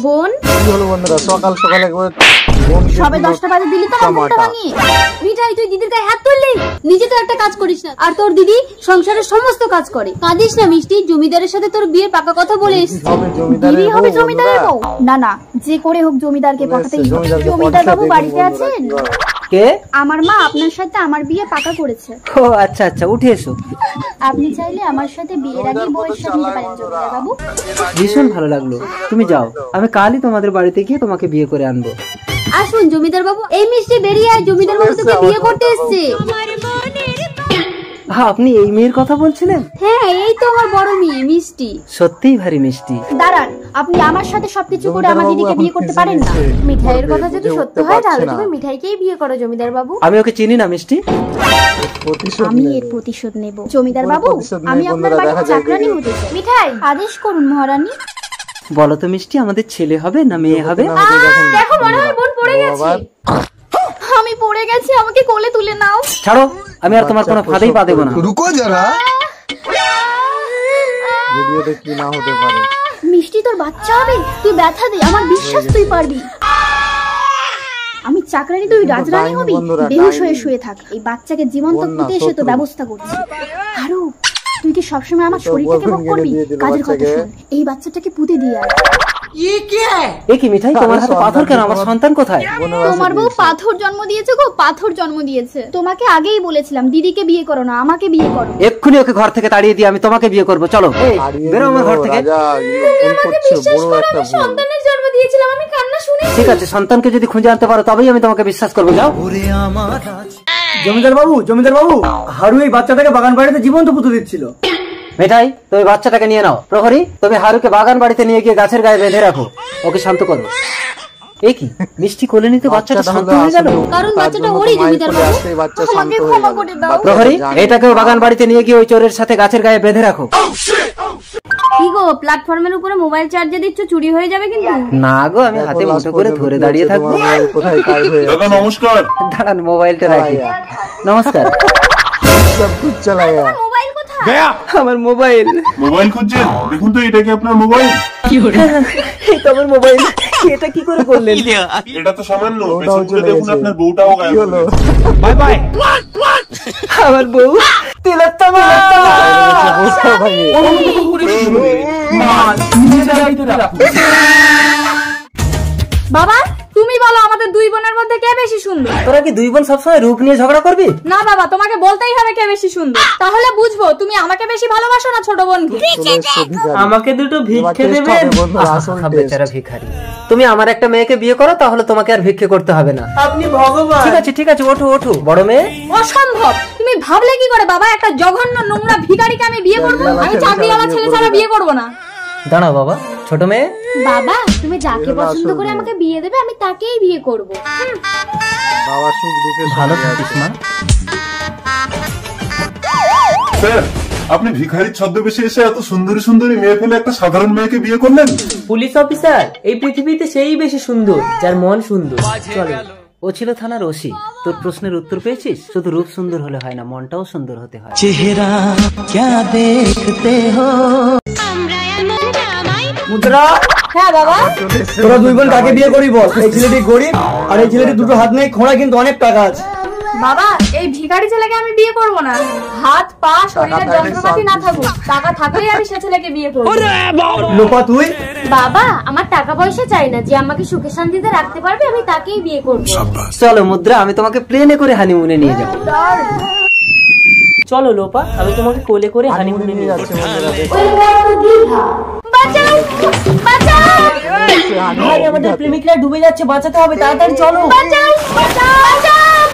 বোন কি হলো বন্ধুরা, সকাল সকাল একবার সবে 10টা বাজে দিলি তো আমার ফোনটা ভাঙিয়ে। মিঠাই তুই দিদির গায়ে হাত তুললি, নিজে তো একটা কাজ করিস না, আর তোর দিদি সংসারের সমস্ত কাজ করে। কাঁদিস না মিষ্টি, জমিদারের সাথে তোর বিয়ের পাকা কথা বলে এসেছি। দিদি হবে জমিদারের বউ? না না, যে করে হোক জমিদারকে পাঠাতেই হবে। জমিদার বাবু বাড়িতে আছেন? কে? আমার মা আপনার সাথে আমার বিয়ে পাকা করেছে। ও আচ্ছা আচ্ছা, উঠে এসো। আপনি চাইলে আমার সাথে বিয়ের আগে বউয়ের সাথে নিতে পারেন জমিদার বাবু। ভীষণ ভালো লাগলো, তুমি যাও, আমি কালই তোমাদের বাড়িতে গিয়ে তোমাকে বিয়ে করে আনবো। আসুন জমিদার বাবু। এই মিষ্টি বেরিয়ে আয়, জমিদার বাবু তোকে বিয়ে করতে এসেছে। আপনি এই মেয়ের কথা বলছিলেন? হ্যাঁ, এই তো আমার বড় মেয়ে মিষ্টি। সত্যিই ভারী মিষ্টি। দাঁড়ান, আপনি আমার সাথে সবকিছু করে আমার দিদিকে বিয়ে করতে পারেন না? মিঠাইয়ের কথা যদি সত্য হয় তাহলে তুমি মিঠাইকেই বিয়ে করো জমিদার বাবু। আমি ওকে চিনি না মিষ্টি। আমি এর প্রতিশোধ নেব জমিদার বাবু। আমি আপনার বাড়ির চাকরানি হতে চাই। মিঠাই আদেশ করুন মহারানী। বলো তো মিষ্টি, আমাদের ছেলে হবে না মেয়ে হবে? দেখো মনে হয় বোন পড়ে গেছে। আমি পড়ে গেছি, আমাকে কোলে তুলে নাও। ছাড়ো, আমি আর তোমার কোনো ফাঁদেই পা দেবো না। রুকো যারা, ভিডিওতে কি না হতে পারে। মিষ্টি তোর বাচ্চা হবে, তুই ব্যথা দে, আমার বিশ্বাস তুই পারবি। আমি চাকরানি, তুই রাজরানী হবি। বেহুশ হয়ে শুয়ে থাক, এই বাচ্চাকে জীবন্ত পুঁতে এসে তো ব্যবস্থা করছি। আরো তুই কি সবসময় আমার শরীরটাকে ভোগ করবি? কাজের কথা শোন, এই বাচ্চাটাকে পুঁতে দিয়ে আয়। এ কি মিঠাই, তোমার হাতে পাথর কেন? আমার সন্তান কোথায়? তোমার বউ পাথর জন্ম দিয়েছে গো, পাথর জন্ম দিয়েছে। তোমাকে আগেই বলেছিলাম দিদিকে বিয়ে করো না, আমাকে বিয়ে করো। এক্ষুনি ওকে ঘর থেকে তাড়িয়ে দিয়ে আমি তোমাকে বিয়ে করবো। চলো বেরো আমার ঘর থেকে। সন্তানের জন্ম দিয়েছিলাম, আমি কান্না শুনে। ঠিক আছে, সন্তানকে যদি খুঁজে আনতে পারো তবেই আমি তোমাকে বিশ্বাস করবো। যাও। জমিদার বাবু, হারু এই বাচ্চাটাকে বাগান বাড়িতে জীবন্ত পুঁতে দিচ্ছিল। মিঠাই, তুমি বাচ্চাটাকে নিয়ে নাও। প্রহরী, তুমি হারুকে বাগান বাড়িতে নিয়ে গিয়ে গাছের গায়ে বেঁধে রাখো, ওকে শান্ত করো। এ কি, মিষ্টি কোলে নিতে বাচ্চাটা শান্ত হয়ে গেল? কারণ বাচ্চাটা ওরই জমিদার বাবু, আমাকে ক্ষমা করে দাও। প্রহরী, এটাকেও বাগান বাড়িতে নিয়ে গিয়ে ওই চোরের সাথে গাছের গায়ে বেঁধে রাখো। কি গো, প্ল্যাটফর্মের উপরে মোবাইল চার্জে দিচ্ছ, চুরি হয়ে যাবে কিন্তু। না গো, আমি হাতে মুঠো করে ধরে দাঁড়িয়ে থাকবো। দাদা নমস্কার। দাঁড়ান, মোবাইলটা রাখি। নমস্কার। মোবাইল কোথায়? আমার মোবাইল। মোবাইল খুঁজছেন? দেখুন তো, এটা কি আপনার মোবাইল? এই তো আমার মোবাইল। এটা কি করে করলেন? এটা তো সামান্য, পেছন ঘুরে দেখুন আপনার বউটাও গায়েব হলো। Bye bye. আমার বউ তিলোত্তমা। বাবা তুমি বলো, আমাদের দুই বোনের মধ্যে কে বেশি সুন্দর? তোরা কি দুই বোন সবসময় রূপ নিয়ে ঝগড়া করবি? না বাবা, তোমাকে বলতেই হবে কে বেশি সুন্দর, তাহলে বুঝবো তুমি আমাকে বেশি ভালোবাসো না ছোট বোনকে। আমাকে দুটো ভিক্ষে দেবেন? বেচারা ভিখারি। তুমি আমার একটা মেয়েকে বিয়ে করো, তাহলে তোমাকে আর ভিক্ষে করতে হবে না। আপনি ভগবান। ঠিক আছে, ওঠো ওঠো। বড় মেয়ে। অসম্ভব, তুমি ভাবলে কি করে বাবা, একটা জঘন্য নোংরা ভিখারিকে আমি বিয়ে করবো? আমি চাকরিওয়ালা ছেলে ছাড়া বিয়ে করবো না। দাঁড়াও বাবা, ছোট মেয়ে। বাবা তুমি যাকে পছন্দ করে আমাকে বিয়ে দেবে, আমি তাকেই বিয়ে করবো। বাবা সুখ দুঃখে ভালো থাকিস মা। স্যার, আপনি ভিখারির ছদ্মবেশে এসে এত সুন্দরী সুন্দরী মেয়ে ফেলে একটা সাধারণ মেয়েকে বিয়ে করলেন? পুলিশ অফিসার, এই পৃথিবীতে সেই বেশি সুন্দর যার মন সুন্দর। চলো। ও ছিল থানার ওসি। তোর প্রশ্নের উত্তর পেয়েছিস? শুধু রূপ সুন্দর হলে হয় না, মনটাও সুন্দর হতে হয়। চেহারা क्या देखते हो। মুদ্রা। হ্যাঁ বাবা। তোরা দুই বোন কাকে বিয়ে করবি বল? এই ছেলেটি গরিব আর এই ছেলেটি দুটো হাত নেই, খোঁড়া কিন্তু অনেক টাকা আছে। বাবা এই ভিখারি ছেলেকে আমি বিয়ে করব না। হাত পা শরীরের যন্ত্রপাতি না থাকুক, টাকা থাকলেই আমি সে ছেলেকে বিয়ে করব। লোপা তুই? বাবা আমার টাকা পয়সা চাই না, যে আমাকে সুখে শান্তিতে রাখতে পারবে আমি তাকেই বিয়ে করব। চলো মুদ্রা, আমি তোমাকে প্লেনে করে হানিমুনে নিয়ে যাবো। চলো লোপা, আমি তোমাকে কোলে করে হানিমুনে নিয়ে যাচ্ছি। বাঁচাও বাঁচাও, ভাই আমাদের প্রেমিকরা ডুবে যাচ্ছে, বাঁচাতে হবে, তাড়াতাড়ি চলো। বাঁচাও বাঁচাও।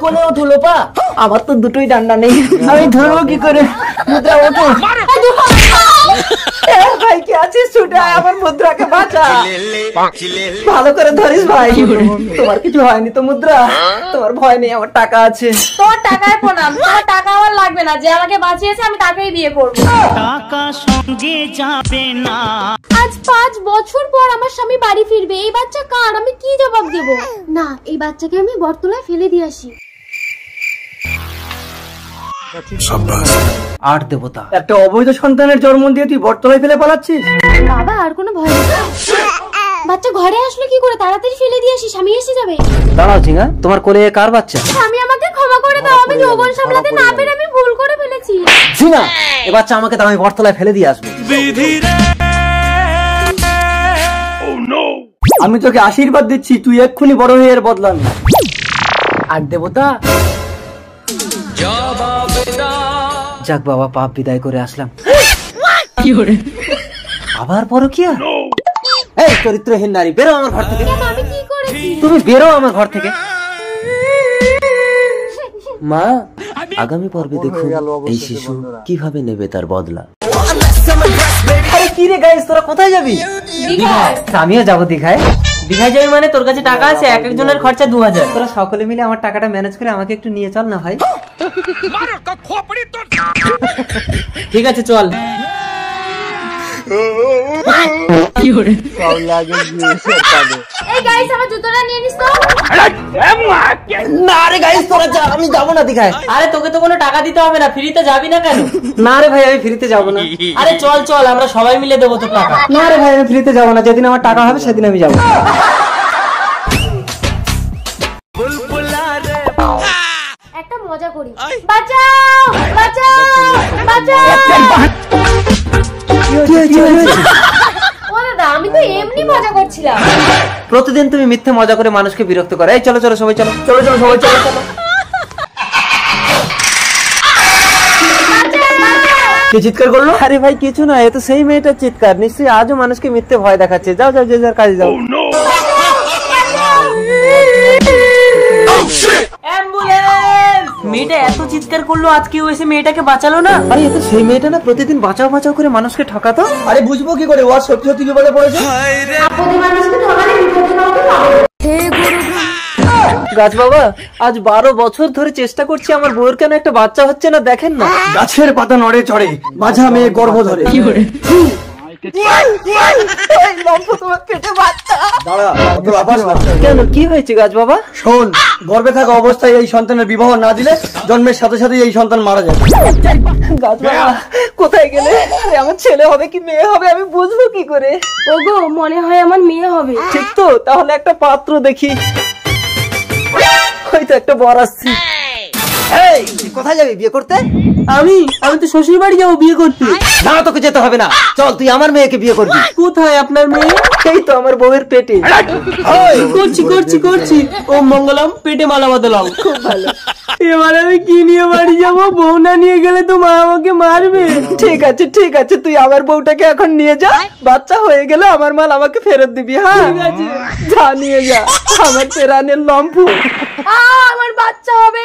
কোলে ওঠো লোপা। আমার তো দুটোই ডান্ডা নেই, আমি ধরবো কি করে? মুদ্রা ওঠো। ভাই কি আছিস? ছুটে আয়, আমার মুদ্রাকে বাঁচা। ভালো করে ধরিস ভাই। তোমার কিছু হয়নি তো মুদ্রা? তোমার ভয় নেই, আমার টাকা আছে। তোমার টাকায় প্রণাম, তোমার টাকা আমার লাগবে না, যে আমাকে বাঁচিয়েছে আমি তাকেই বিয়ে করব। টাকা সঙ্গে যাবে না। আজ 5 বছর পর আমার স্বামী বাড়ি ফিরবে, এই বাচ্চা কার? আমি কি জবাব দেব? না, এই বাচ্চাকে আমি বটতলায় ফেলে দিয়ে আসি। আট দেবতা। একটা অবৈধ সন্তানের জন্ম দিয়ে তুই বটতলায় ফেলে পালাচ্ছিস? বাবা আর কোনো ভয় নেই। বাচ্চা ঘরে আসলো কি করে? তাড়াতাড়ি ফেলে দিয়ে আসি, স্বামী এসে যাবে। দাঁড়াও ঝিঙা, তোমার কোলে কার বাচ্চা? স্বামী আমাকে ক্ষমা করে দাও, আমি যৌবন সামলাতে না পেরে আমি ভুল করে ফেলেছি। ঝিঙা, এ বাচ্চা আমাকে দাও, আমি বটতলায় ফেলে দিয়ে আসবো। আমি তোকে আশীর্বাদ দিচ্ছি, তুই এক্ষুনি বড় হয়ে এর বদলা নে। আর দেবতা, যাক বাবা, পাপ বিদায় করে আসলাম। আবার পরকিয়া? এই চরিত্রহীন নারী, বেরো আমার ঘর থেকে। আমি কি করেছি? তুমি বেরো আমার ঘর থেকে। মা, আগামী পর্বে দেখুন এই শিশু কিভাবে নেবে তার বদলা। আরে কি রে গাইস, তোরা কোথায় যাবি? দীঘায়। আমিও যাবো দীঘায়। দীঘায় যাবি মানে? তোর কাছে টাকা আছে? এক একজনের খরচা 2000। তোরা সকলে মিলে আমার টাকাটা ম্যানেজ করে আমাকে একটু নিয়ে চল না ভাই। ঠিক আছে, চল। এই গাইস, আমার জুতোটা নিয়ে নিস তো। না রে গাইস, তোরা যা, আমি যাবো না দীঘায়। আরে তোকে তো কোনো টাকা দিতে হবে না, ফ্রিতে যাবি না কেন? না রে ভাই, আমি ফ্রিতে যাবো না। আরে চল চল, আমরা সবাই মিলে দেবো তো টাকা। না রে ভাই, আমি ফ্রিতে যাবো না, যেদিন আমার টাকা হবে সেদিন আমি যাবো। একটা মজা করি। বাঁচাও বাঁচাও বাঁচাও। ও দাদা, আমি তো এমনি মজা করছিলাম। প্রতিদিন তুমি মিথ্যে মজা করে মানুষকে বিরক্ত করো। এই চলো চলো সবাই, চলো চলো চলো সবাই, চলো চলো। কি চিৎকার করলো? আরে ভাই কিছু না, এ তো সেই মেয়েটার চিৎকার। নিশ্চয়ই আজও মানুষকে মিথ্যে ভয় দেখাচ্ছে। যাও যাও, যে যার কাজে যাও। অ্যাম্বুলেন্স! মেয়েটা এত চিৎকার করলো, আজ কেউ এসে মেয়েটাকে বাঁচালো না? আরে এ তো সেই মেয়েটা না, প্রতিদিন বাঁচাও বাঁচাও করে মানুষকে ঠকাতো। আরে বুঝবো কি করে ও আর সত্যি সত্যি বিপদে পড়েছে? আপদে মানুষকে ঠকালে বিপদে কাউকে পাবে। হে গুরু, গাছ বাবা, আজ 12 বছর ধরে চেষ্টা করছি, আমার বউয়ের কেন একটা বাচ্চা হচ্ছে না, দেখেন না। গাছের পাতা নড়ে চড়ে, বাঝা মেয়ে গর্ভ ধরে। দাঁড়া, তোর আবার কেন, কি হয়েছে গাছ বাবা? শোন, গর্ভে থাকা অবস্থায় এই সন্তানের বিবাহ না দিলে জন্মের সাথে সাথে এই সন্তান মারা যাবে। গাছ বাবা, কোথায় গেলে? আরে আমার ছেলে হবে কি মেয়ে হবে আমি বুঝবো কি করে? ওগো, মনে হয় আমার মেয়ে হবে। ঠিক তো, তাহলে একটা পাত্র দেখি। হয়তো একটা বর আসছে। এই, তুই কোথায় যাবি বিয়ে করতে? আমি তো শ্বশুর বাড়ি যাবো বিয়ে করতে। না, তোকে যেতে হবে না, চল তুই আমার মেয়েকে বিয়ে করবি। কোথায় আপনার মেয়ে? এই তো আমার বউয়ের পেটে। করছি করছি করছি। ও মঙ্গলম, পেটে মালা বদলাম। খুব ভালো। এবার আমি কি নিয়ে বাড়ি যাবো? বউ না নিয়ে গেলে তো মা আমাকে মারবে। ঠিক আছে ঠিক আছে, তুই আমার বউটাকে এখন নিয়ে যা। বাচ্চা হয়ে গেলে আমার মাল আমাকে ফেরত দিবি। হ্যাঁ ঠিক আছে। যা, নিয়ে যা আমার তেরানের লম্ফু। আমার বাচ্চা হবে।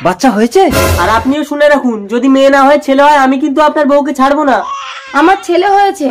বাচ্চা হয়েছে? আর আপনিও শুনে রাখুন, যদি মেয়ে না হয় ছেলে হয়, আমি কিন্তু আপনার বউকে ছাড়বো না। আমার ছেলে হয়েছে।